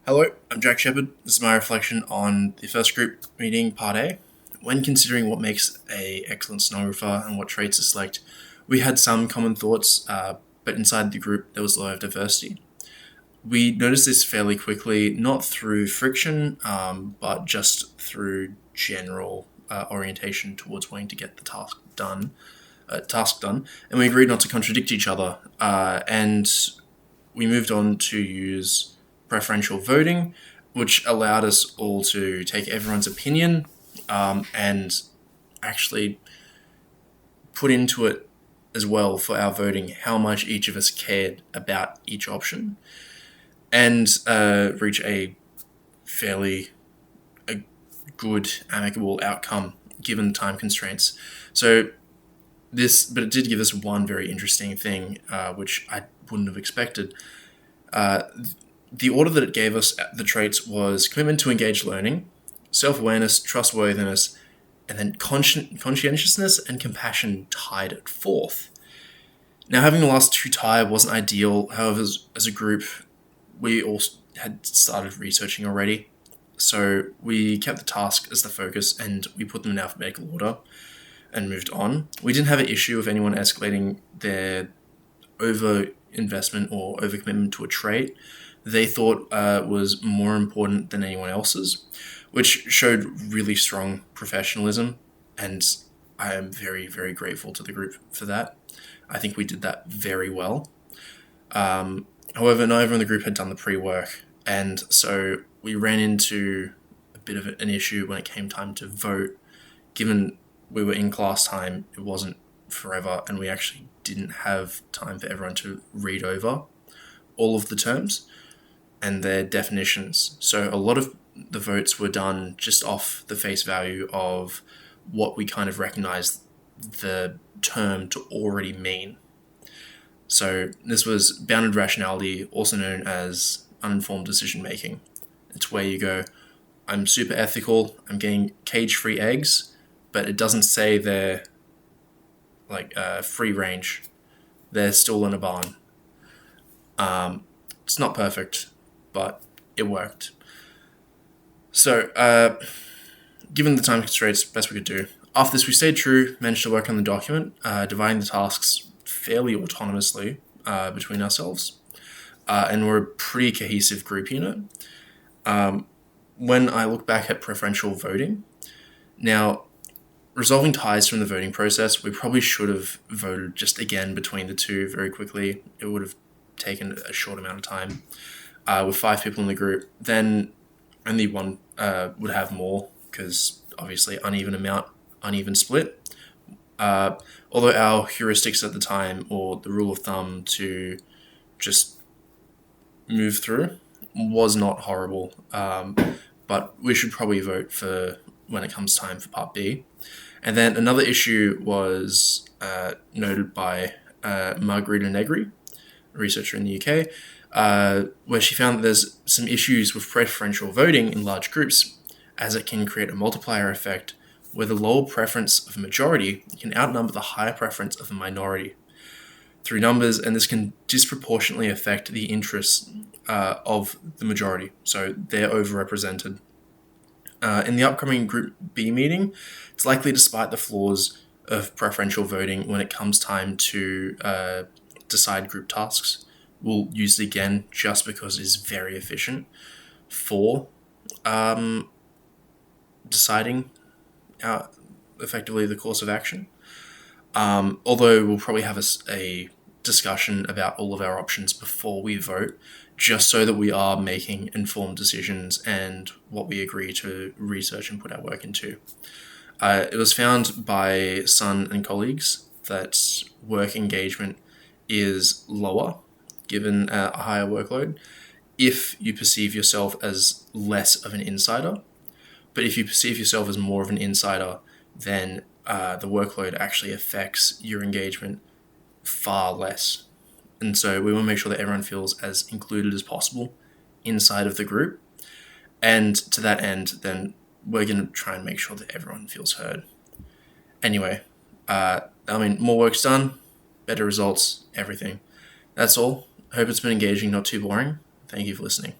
Hello, I'm Jack Shepherd. This is my reflection on the first group meeting, Part A. When considering what makes an excellent sonographer and what traits to select, we had some common thoughts, but inside the group there was a lot of diversity. We noticed this fairly quickly, not through friction, but just through general orientation towards wanting to get the task done, and we agreed not to contradict each other, and we moved on to use preferential voting, which allowed us all to take everyone's opinion and actually put into it as well for our voting how much each of us cared about each option, and reach a fairly good, amicable outcome given the time constraints. But it did give us one very interesting thing, which I wouldn't have expected. The order that it gave us, the traits, was commitment to engaged learning, self-awareness, trustworthiness, and then conscientiousness and compassion tied at fourth. Now, having the last two tie wasn't ideal. However, as a group, we all had started researching already. So we kept the task as the focus and we put them in alphabetical order and moved on. We didn't have an issue with anyone escalating their over-investment or over-commitment to a trait they thought was more important than anyone else's, which showed really strong professionalism, and I am very, very grateful to the group for that. I think we did that very well. However, not everyone in the group had done the pre-work, and so we ran into a bit of an issue when it came time to vote. Given we were in class time, it wasn't forever, and we actually didn't have time for everyone to read over all of the terms and their definitions. So a lot of the votes were done just off the face value of what we kind of recognized the term to already mean. So this was bounded rationality, also known as uninformed decision making. It's where you go, I'm super ethical, I'm getting cage-free eggs, but it doesn't say they're free range. They're still in a barn. It's not perfect, but it worked. So, given the time constraints, best we could do. After this, we stayed true, managed to work on the document, dividing the tasks fairly autonomously between ourselves, and we're a pretty cohesive group unit. When I look back at preferential voting, now, resolving ties from the voting process, we probably should have voted just again between the two very quickly. It would have taken a short amount of time. With 5 people in the group, then only one would have more, because obviously uneven split. Although our heuristics at the time, or the rule of thumb to just move through, was not horrible. But we should probably vote for when it comes time for Part B. And then another issue was noted by Margarita Negri, a researcher in the UK, where she found that there's some issues with preferential voting in large groups, as it can create a multiplier effect where the lower preference of a majority can outnumber the higher preference of a minority through numbers, and this can disproportionately affect the interests of the majority, so they're overrepresented. In the upcoming Group B meeting, it's likely, despite the flaws of preferential voting when it comes time to decide group tasks, we'll use it again just because it is very efficient for deciding effectively the course of action. Although we'll probably have a discussion about all of our options before we vote, just so that we are making informed decisions and what we agree to research and put our work into. It was found by Sun and colleagues that work engagement is lower given a higher workload if you perceive yourself as less of an insider. But if you perceive yourself as more of an insider, then the workload actually affects your engagement far less. And so we want to make sure that everyone feels as included as possible inside of the group. And to that end, then we're going to try and make sure that everyone feels heard. Anyway, more work's done, better results, everything. That's all. I hope it's been engaging, not too boring. Thank you for listening.